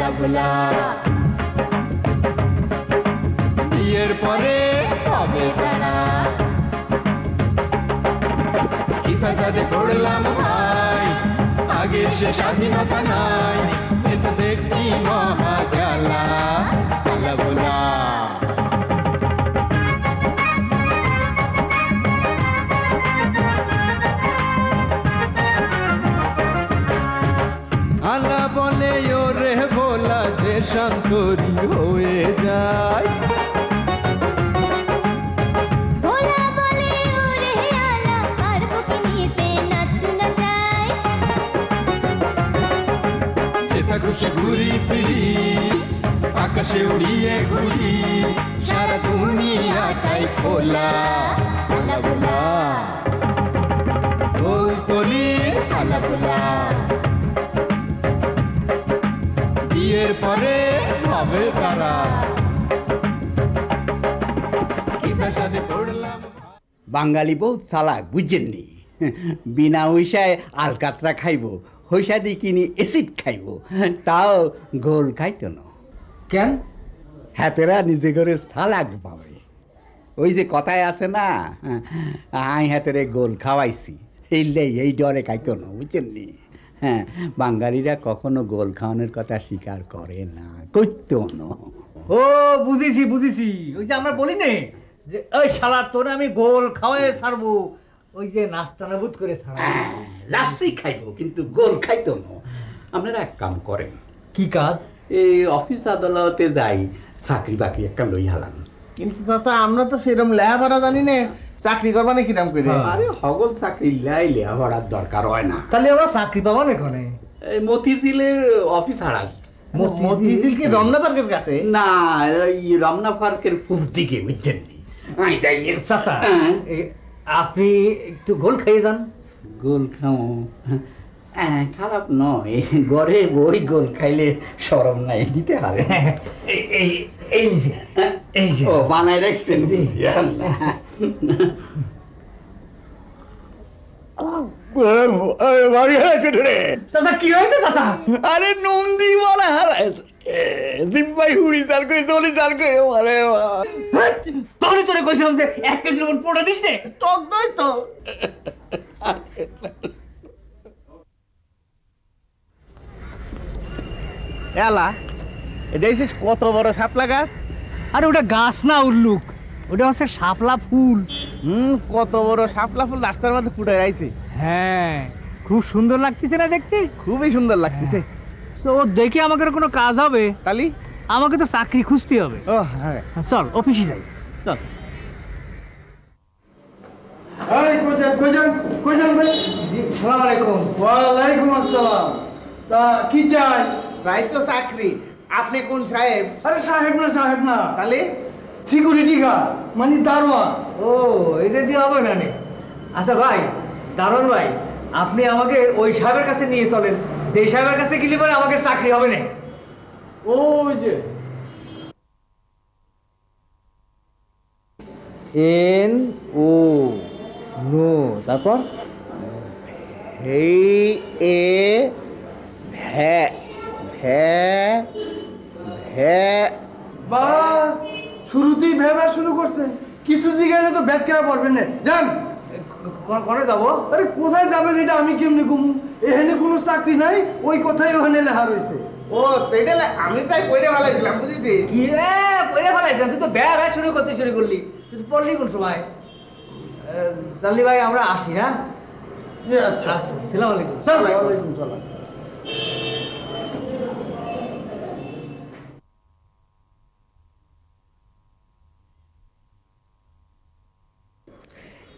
আলা ভোলা বিয়ের পরে হবে তারা কি ফাসাদে পড়লাম ভাই আগের সে স্বাধীনতা নাই এ তো দেখছি মহা জ্বালা আলা ভোলা আলা বলে ওরে ভোলা যে শান্তরি হয়ে যায় ভোলা বলে ওরে আলা আর বুকে নিতে নাচু নাচাই যেথা খুশি ঘুরি ফিরি আকাশে উড়িয়ে ঘুরি সারা দুনিয়াটাই খোলা আলা ভোলা ওই তলি আলা ভোলা বিয়ের পরে হবে তারা কি ফাসাদে পড়লাম বাঙালি বউ চালাক বুঝছেননি বিনা হইসায় আলকাতরা খাইব হইসা দিয়ে কিনি এসিড খাইব তাও গোল খাইতো না কেন হাতেরা নিজে করে চালাক পাবে ওই যে কথায় আছে না আই হাতেরে গোল খাওয়াইছি এই ডরে খাইতো না বুঝছেননি হ্যাঁ বাঙালিরা কখনো গোল খাওয়ানোর কথা স্বীকার করে না করতো না ও বুঝেছি বুঝেছি ওই যে আমরা বলি নে যে ওই শালা তোর আমি গোল খাওয়াই ছাড়বো ওই যে নাস্তানাবুদ করে ছাড়া লাসি খাইবো কিন্তু গোল খাইতো না আপনারা এক কাম করেন কি কাজ এই অফিস আদালতে যাই চাকরি বাকরি একটা লই হালাম কিন্তু চাচা আমরা তো সেরকম লেখাপড়া জানি না চাকরি করবা না কিরাম করে আরে হগল চাকরি লাইলে আমার আর দরকার হয় না তাহলে আমরা চাকরি পাবো না এখানে এই মতিঝিলের অফিস হারাস মতিঝিল কি রমনা পার্কের কাছে না এই রমনা পার্কের পূব দিকে বুঝছেন আই যাই চাচা আপনি একটু গোল খেয়ে যান গোল খাও খারাপ নয় ঘরে বই গোল খাইলে শরম নাই দিতে হবে এই যে এই যে ও বানাই রাখছেন চাচা কি হয়েছে চাচা আরে নন্দী বলা হারাইছে জিম্মাই হুড়ি চার কই চলি চার কই আরে তোরে তোরে কইছিলাম যে 1 কেজি লবণ পোড়া দিস নে টক দই তো এলা এটা কত বড় শাপলা গাছ আরে ওটা গাছ না উল্লুক ওটা হচ্ছে শাপলা ফুল কত বড় শাপলা ফুল রাস্তার মধ্যে ফুটে রাইছে হ্যাঁ খুব সুন্দর লাগতেছে না দেখতে খুবই সুন্দর লাগতেছে তো ও দেখে আমাকে কোনো কাজ হবে তালি আমাকে তো চাকরি খুঁজতে হবে ও হ্যাঁ চল অফিসে যাই চল এই কোজান ভাই জি আসসালামু আলাইকুম ওয়ালাইকুম আসসালাম তা কি চাই চাই তো চাকরি আপনি কোন সাহেব আরে সাহেব না তাহলে সিকিউরিটি গার্ড মানে দারোয়ান ও এটা দিয়ে হবে না নে আচ্ছা ভাই দারুণ ভাই আপনি আমাকে ওই সাহেবের কাছে নিয়ে চলেন যে সাহেবের কাছে গেলে পরে আমাকে চাকরি হবে না ওই যে এন ও নো তারপর এই এ ভ্যা ভ্যা ভ্যা বাস শুরুতেই ভেবা শুরু করছেন কিছু জিজ্ঞাসা তো ব্যাট কেনা পারবেন না যান কোনে যাবো আরে কোথায় যাবেন এটা আমি কেমনি ঘুমু এখানে কোনো চাকরি নাই ওই কথাই ওখানে লেখা রয়েছে ও তো এটা আমি প্রায় পড়ে ভালাইছিলাম বুঝেছিস কি রে পড়ে ফেলাইছিলাম তুই তো ব্যা শুরু করতে শুরু করলি তুই তো পড়লি কোন সময় জানলি ভাই আমরা আসি না জি আচ্ছা আসসালামু আলাইকুম ওয়ালাইকুম সালাম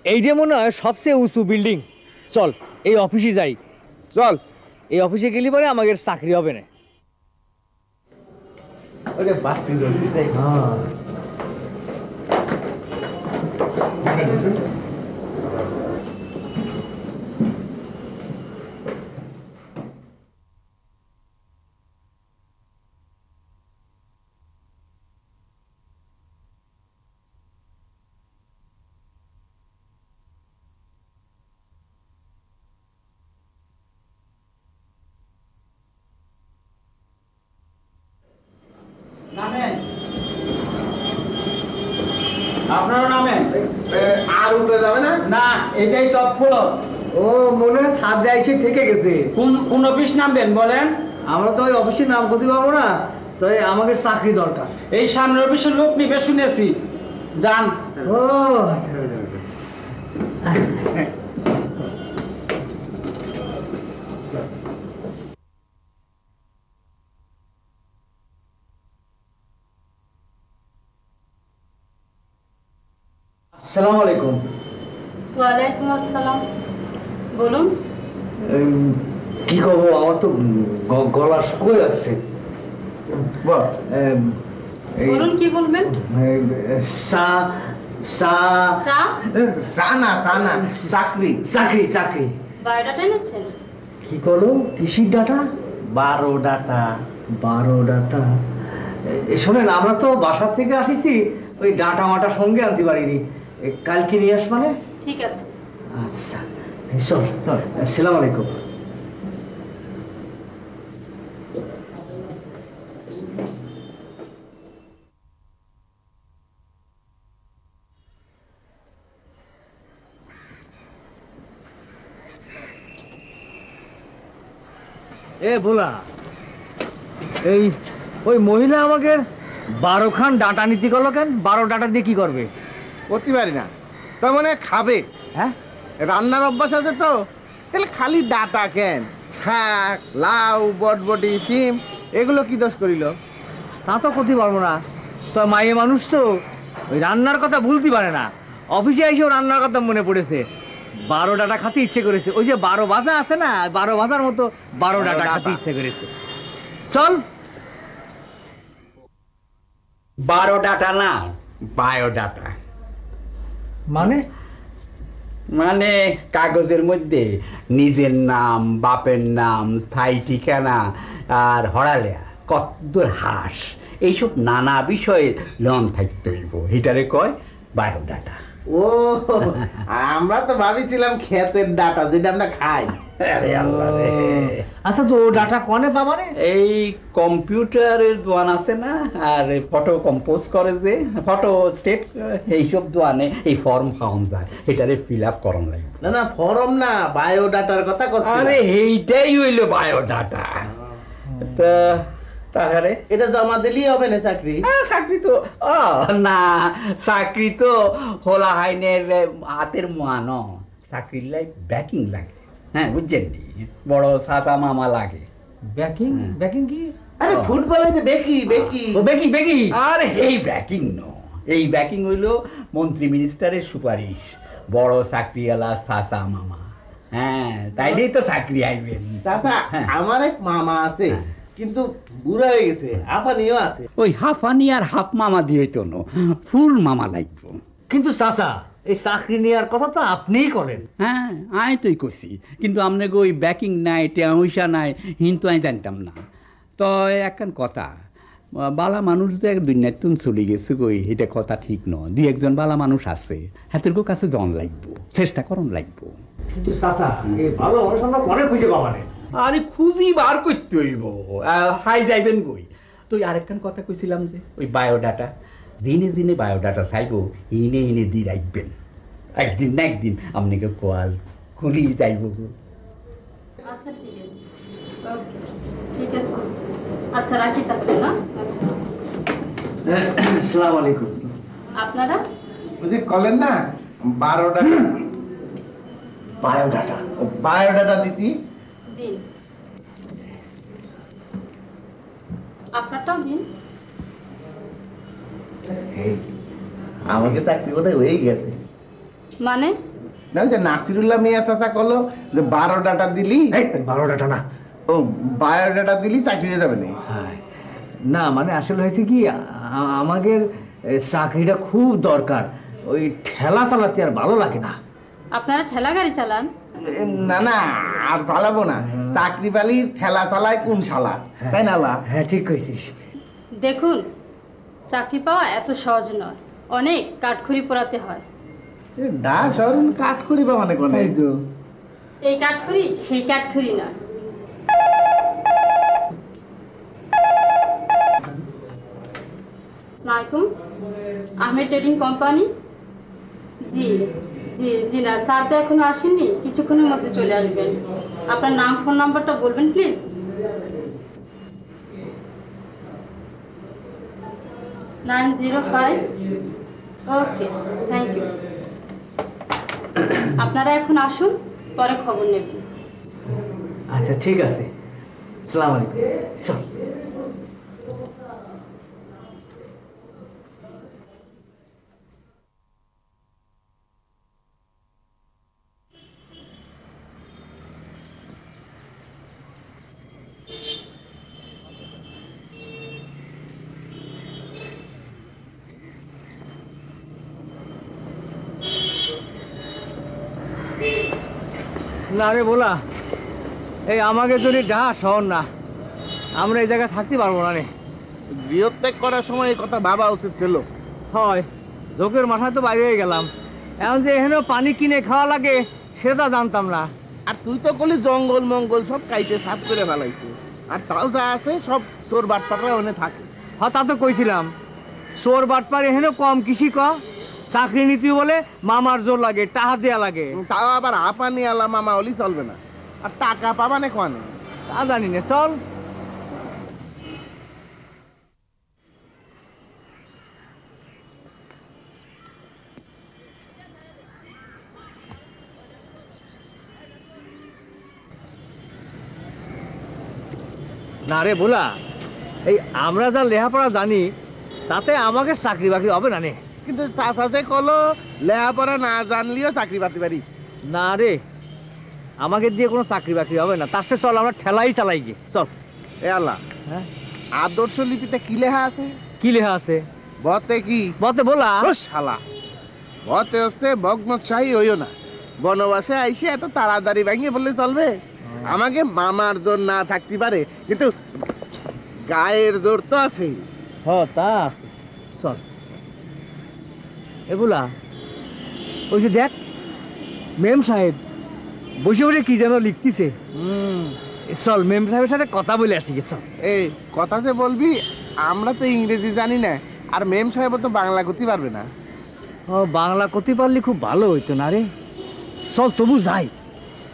এই যে মনে হয় সবচেয়ে উঁচু বিল্ডিং চল এই অফিসে যাই চল এই অফিসে গেলে পরে আমাদের চাকরি হবে না ওরে বাস্তি জ্বলতেছে আপনারও নামে আর উপরে যাবে না? না, এটাই টপ ফ্লোর। ও মনে হয় ছাদ দিয়ে এসে ঠেকে গেছে। কোন অফিস নামবেন বলেন? আমরা তো ওই অফিসের নাম করতে পারবো না, তো আমাকে চাকরি দরকার। এই সামনের অফিসের লোক নিবে শুনেছি, যান। ও আসসালামু আলাইকুম। ওয়ালাইকুম আসসালাম, বলুন। কি করবো, আমার তো গলা শুকিয়ে যাচ্ছে। বল। বলুন কি বলবেন? চা চা চা? সানা সানা চাকরি। চাকরি চাকরি। বায়োডাটা এনেছেন? কি করো, কৃষির ডাটা? 12 ডাটা। 12 ডাটা। শোনেন, আমরা তো বাসা থেকে আসিছি, ওই ডাটা মাটা সঙ্গে আনতে পারিনি। কালকে নিয়ে আস মানে? ঠিক আছে। আচ্ছা চল চল। আসসালামু আলাইকুম। এ ভোলা, এই ওই মহিলা আমাকে 12 খান ডাটা নীতি করলো কেন? 12 ডাটা দিয়ে কি করবে? করতে পারি না, তার মানে খাবে। হ্যাঁ, রান্নার অভ্যাস আছে তো, তাহলে খালি ডাটা কেন? শাক, লাউ, বটবটি, শিম এগুলো কি দোষ করিল? তা তো করতে পারবো না। তো মায়ে মানুষ তো ওই রান্নার কথা ভুলতে পারে না। অফিসে এসেও রান্নার কথা মনে পড়েছে। 12 ডাটা খাতে ইচ্ছে করেছে। ওই যে 12 ভাজা আছে না, 12 ভাজার মতো 12 ডাটা খাতে ইচ্ছে করেছে। চল। 12 ডাটা না, বায়োডাটা। মানে? মানে কাগজের মধ্যে নিজের নাম, বাপের নাম, স্থায়ী ঠিকানা আর হরালেয়া, কতদূর হাঁস, এইসব নানা বিষয়ে লন থাকতে হইব, এটারে কয় বায়োডাটা। ও, আমরা তো ভাবিছিলাম ক্ষেতের ডাটা যেটা আমরা খাই। আরে আল্লাহ রে। আচ্ছা, তো ডাটা কনে পাবা রে? এই কম্পিউটারের দোয়ান আছে না, আর ফটো কম্পোজ করে যে ফটো স্টেট, এইসব দোয়ানে এই ফর্ম পাওয়া যায়, এটারে ফিল আপ করন লাগবে। না না, ফর্ম না, বায়োডাটার কথা কইছি। আরে এইটাই হইল বায়োডাটা। তা তাহলে এটা জমা দিলেই হবে না চাকরি? চাকরি তো না, চাকরি তো হোলা হাইনের হাতের মান, চাকরির লাই ব্যাকিং লাগে। হ্যাঁ, বুঝছেন নি, বড় চাচা মামা লাগে। ব্যাকিং? ব্যাকিং কি? আরে ফুটবলে যে বেকি বেকি। ও বেকি বেকি। আরে এই ব্যাকিং ন, এই ব্যাকিং হইল মন্ত্রী মিনিস্টারের সুপারিশ, বড় চাকরিওয়ালা চাচা মামা। হ্যাঁ, তাইলেই তো চাকরি আইবেন। চাচা, আমার এক মামা আছে, কিন্তু বুড়া হয়ে গেছে, আপানিও আছে। ওই হাফানি আর হাফ মামা দিয়ে তো নো, ফুল মামা লাগবো। কিন্তু চাচা, এই চাকরি নেওয়ার কথা তো আপনিই করেন। হ্যাঁ, আমি তোই কইছি, কিন্তু আপনাকে ওই ব্যাকিং নাই, টেঁসা নাই, কিন্তু আমি জানতাম না। তো একখান কথা, বালা মানুষ যে দুনিয়ার তুন চলে গেছে কই, এটা কথা ঠিক নয়। 2-1 বালা মানুষ আছে, হাতের কাছে জন লাগবো, চেষ্টা করন লাগবো। কিন্তু চাচা, এই ভালো মানুষ আমরা পরে খুঁজে পাবা না। আরে খুঁজি বার করতে হইব, হাই যাইবেন কই। তো আরেকখান কথা কইছিলাম যে ওই বায়োডাটা, জিনে জিনে বায়োডাটা চাইব, ইনে ইনে দি রাখবেন। একদিন না একদিন আপনাকে কল করি যাইব গো। আচ্ছা ঠিক আছে, ওকে ঠিক আছে। আচ্ছা রাখি তাহলে না? আসসালামু আলাইকুম। আপনারা বুঝি কলেন না 12 ডাটা বায়োডাটা। বায়োডাটা দিতি। দিন, আপনারটাও দিন। আমাকে চাকরি কোথায় হয়ে গেছে। মানে? না, ওই যে নাসিরুল্লাহ মিয়া চাচা কলো যে 12 ডাটা দিলি, 12 ডাটা না, ও বায়োডাটা দিলি চাকরি হয়ে যাবে না। না মানে আসলে হয়েছে কি, আমাদের চাকরিটা খুব দরকার। ওই ঠেলা চালাতে আর ভালো লাগে না। আপনারা ঠেলা গাড়ি চালান? না না, আর চালাবো না। চাকরি পালি ঠেলা চালায় কোন শালা, তাই না? হ্যাঁ, ঠিক কইছিস। দেখুন, চাকরি পাওয়া এত সহজ নয়, অনেক কাঠখড়ি পোড়াতে হয়। ডা শহর কাঠ করিবা মানে কোন? এই কাঠখড়ি সেই কাঠখড়ি না। আসসালামু আহমেদ ট্রেডিং কোম্পানি। জি জি জি না, স্যার তো এখনো আসেননি, কিছুক্ষণের মধ্যে চলে আসবেন। আপনার নাম ফোন নাম্বারটা বলবেন প্লিজ। 905। Okay, thank you. আপনারা এখন আসুন, পরে খবর নেবেন। আচ্ছা ঠিক আছে, আসসালামু আলাইকুম। চল। না রে বলা, এই আমাকে যদি ডাহা শহর না, আমরা এই জায়গায় থাকতে পারবো না রে। গৃহত্যাগ করার সময় এই কথা ভাবা উচিত ছিল। হয়, চোখের মাথায় তো বাইরে হয়ে গেলাম। এখন যে এখানেও পানি কিনে খাওয়া লাগে সেটা জানতাম না। আর তুই তো বলি জঙ্গল মঙ্গল সব কাইতে সাফ করে ফেলাইছে, আর তাও যা আছে সব চোর বাটপাটরা ওখানে থাকে। হ্যাঁ, তা তো কইছিলাম, চোর বাটপার এখানেও কম কৃষি চাকরি নীতি বলে মামার জোর লাগে, টাকা দেয়া লাগে। তাও আবার হাঁপানি আলা মামা হলি চলবে না, আর টাকা পাবানে কোয়ানে তা জানি না। চল। না রে বলা, এই আমরা যা লেখাপড়া জানি তাতে আমাকে চাকরি বাকরি হবে না নে। কিন্তু চাষা যে কলো লেখাপড়া না জানলেও চাকরি পাতি পারি। না রে, আমাকে দিয়ে কোনো চাকরি বাকরি হবে না। তার সাথে চল আমরা ঠেলাই চালাই গিয়ে। চল। এ আল্লাহ, হ্যাঁ, আদর্শ লিপিতে কি লেখা আছে? কি লেখা আছে? বতে কি? বতে বলা। ও শালা, বতে হচ্ছে ভগ্নশাহী হইও না। বনবাসে আইসে এত তাড়াতাড়ি ভাঙিয়ে বললে চলবে? আমাকে মামার জোর না থাকতে পারে, কিন্তু গায়ের জোর তো আছে। হ, তা আছে। চল। এগুলা ওই যে দেখ, মেম সাহেব বসে বসে কি যেন লিখতেছে। চল, মেম সাহেবের সাথে কথা বলে আসি। চল। এই কথা যে বলবি, আমরা তো ইংরেজি জানি না, আর মেম সাহেব তো বাংলা করতে পারবে না। ও, বাংলা করতে পারলে খুব ভালো হইতো না রে। চল তবু যাই,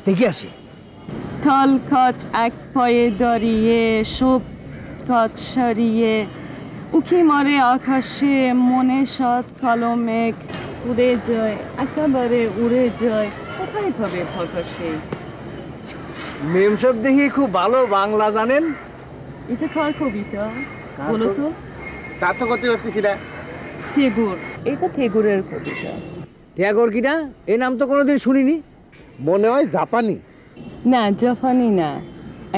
দেখে আসি। থল খচ এক পায়ে দাঁড়িয়ে, সব কাজ সারিয়ে, উকি মারে আকাশে, মনে সাত কালো মেঘ উড়ে যায়, একেবারে উড়ে যায়, কোথায় পাবে ফাঁকা সেই। মেম সাহেব দেখি খুব ভালো বাংলা জানেন। এটা কার কবিতা বলো তো? তা তো করতে পারতেছি না। টেগোর, এটা টেগোরের কবিতা। ট্যাগর কিনা? এই নাম তো কোনোদিন শুনিনি। মনে হয় জাপানি। না, জাপানি না,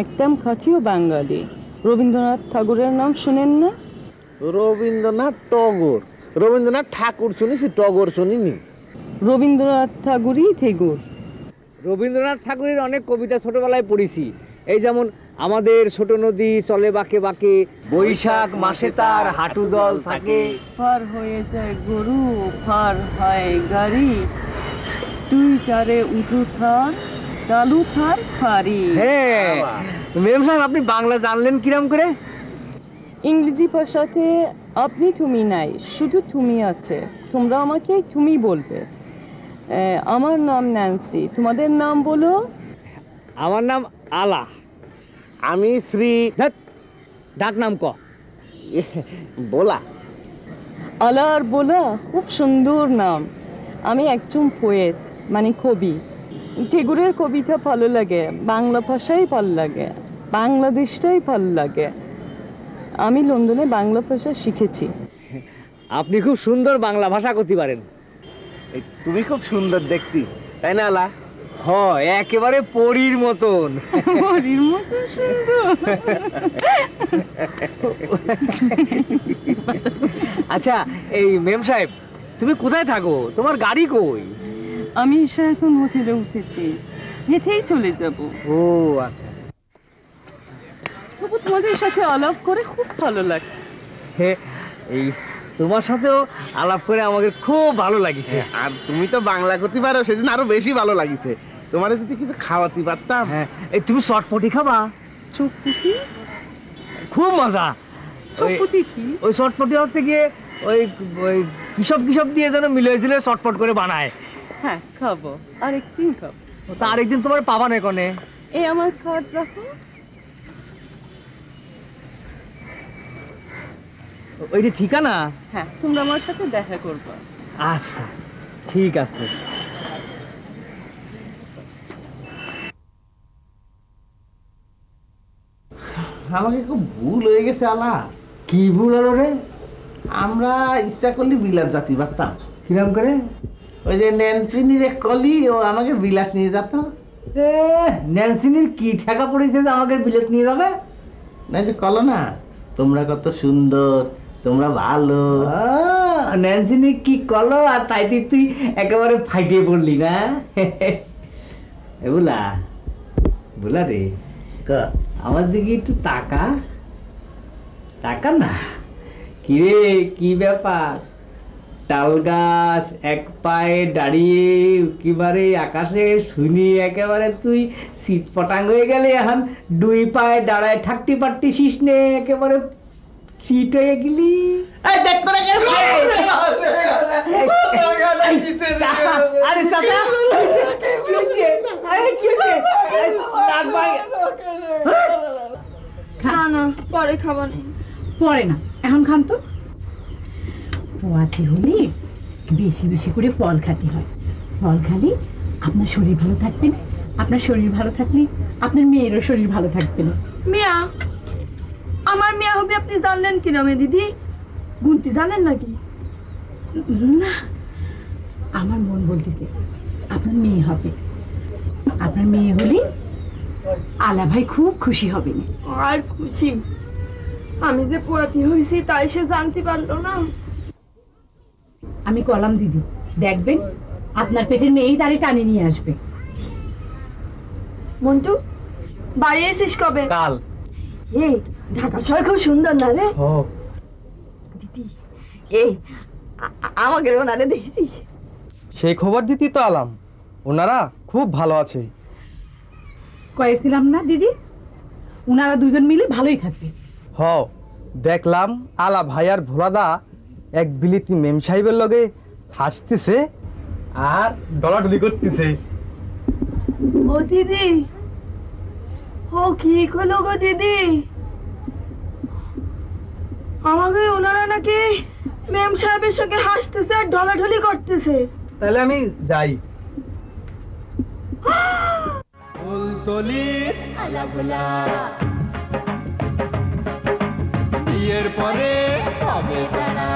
একদম খাঁটিও বাঙালি। রবীন্দ্রনাথ ঠাকুরের নাম শুনেন না? রবীন্দ্রনাথ টগর? রবীন্দ্রনাথ ঠাকুর শুনেছি, টগর শুনিনি। রবীন্দ্রনাথ ঠাকুরই টেগোর। রবীন্দ্রনাথ ঠাকুরের অনেক কবিতা ছোটবেলায় পড়েছি। এই যেমন আমাদের ছোট নদী চলে বাঁকে বাঁকে, বৈশাখ মাসে তার হাঁটু জল থাকে, পার হয়ে যায় গরু, পার হয় গাড়ি, তুই তারে উঁচু থার, কালু থার ফারি। হ্যাঁ, মেম সাহেব আপনি বাংলা জানলেন কিরম করে? ইংরেজি ভাষাতে আপনি তুমি নাই, শুধু তুমি আছে। তোমরা আমাকে তুমি বলবে। আমার নাম ন্যান্সি, তোমাদের নাম বলো। আমার নাম আলা। আমি শ্রী। ডাক নাম ক। বলা। আলা আর বলা খুব সুন্দর নাম। আমি একজন পোয়েট, মানে কবি। টেগোরের কবিতা ভালো লাগে, বাংলা ভাষাই ভালো লাগে, বাংলাদেশটাই ভালো লাগে। আমি লন্ডনে বাংলা ভাষা শিখেছি। আপনি খুব সুন্দর বাংলা ভাষা করতে পারেন। তুমি খুব সুন্দর দেখতে, তাই না আলা? হয়, একেবারে পরীর মতন। পরীর মতন সুন্দর। আচ্ছা, এই মেম সাহেব তুমি কোথায় থাকো? তোমার গাড়ি কই? আমি এখন হোটেলে উঠেছি, হেঁটেই চলে যাব। ও আচ্ছা আচ্ছা। তবু তোমাদের সাথে আলাপ করে খুব ভালো লাগে। হ্যাঁ, এই তোমার সাথেও আলাপ করে আমাকে খুব ভালো লাগিছে। আর তুমি তো বাংলা করতে পারো, সেদিন আরো বেশি ভালো লাগিছে। তোমার যদি কিছু খাওয়াতে পারতাম। হ্যাঁ, এই তুমি চটপটি খাবা? চটপটি? খুব মজা। চটপটি কি? ওই চটপটি হচ্ছে গিয়ে ওই ওই কিসব দিয়ে যেন মিলে ঝিলে চটপট করে বানায়। হ্যাঁ খাবো, আরেকদিন খাবো। তা আরেকদিন তোমার পাবা না কোনে। এই আমার কার্ড রাখো। ওইটা ঠিকানা? হ্যাঁ, তোমরা আমার সাথে দেখা করবা। আচ্ছা ঠিক আছে। আমাকে খুব ভুল হয়ে গেছে আলা। কি ভুল হলো রে? আমরা ইচ্ছা করলে বিলাত জাতি পারতাম। কিরম করে? ওই যে ন্যান্সিনির এক কলি ও আমাকে বিলাত নিয়ে যেত। ন্যান্সিনির কি ঠেকা পড়েছে যে আমাকে বিলেত নিয়ে যাবে? না যে কলো না, তোমরা কত সুন্দর, তোমরা ভালো। ন্যান্সিনি কি কলো, আর তাইতে তুই একেবারে ফাইটিয়ে পড়লি না? বুলা বুলা রে, আমার দিকে একটু তাকা তাকা না। কিরে কি ব্যাপার? তাল গাছ এক পায়ে দাঁড়িয়ে একেবারে আকাশে শুনি একেবারে তুই শীত পটাঙ্গ হয়ে গেলে, এখন দুই পায়ে দাঁড়ায় থাকতে পারতিস নে, একেবারে শীত হয়ে গেলি। আরে চাচা না পরে খাবার নেই। পরে না, এখন খান তো। পোয়াতে হলে বেশি বেশি করে ফল খেতে হয়। ফল খালি আপনার শরীর ভালো থাকবে না, আপনার শরীর ভালো থাকলে আপনার মেয়েরও শরীর ভালো থাকবে না। মিয়া, আমার মেয়ে হবে আপনি জানলেন কি নামে দিদি? গুনতি জানেন নাকি? না, আমার মন বলতেছে আপনার মেয়ে হবে। আপনার মেয়ে হলে আলা ভাই খুব খুশি হবে। আর খুশি? আমি যে পোয়াতি হয়েছি তাই সে জানতে পারলো না। আমি কলাম দিদি, দেখবেন আপনার পেটের মেয়েই তারে টানে নিয়ে আসবে। মন্টু, বাড়ি এসিস কবে? কাল। এই ঢাকা শহর খুব সুন্দর না রে দিদি? এই আমাকে ওনারে দেখেছিস? সেই খবর দিতে তো আলাম, ওনারা খুব ভালো আছে। কয়েছিলাম না দিদি, উনারা দুজন মিলে ভালোই থাকবে। হ, দেখলাম আলা ভাই আর ভোলাদা এক বিলিতি মেম সাহেবের লগে হাসতেছে আর ডলাডলি করতেছে। ও দিদি, ও কি হলো গো দিদি? আমাকে ওনারা নাকি মেম সাহেবের সঙ্গে হাসতেছে আর ঢলাঢলি করতেছে। তাহলে আমি যাই। ফুলতলির আলাভোলা বিয়ের পরে হবে তারা।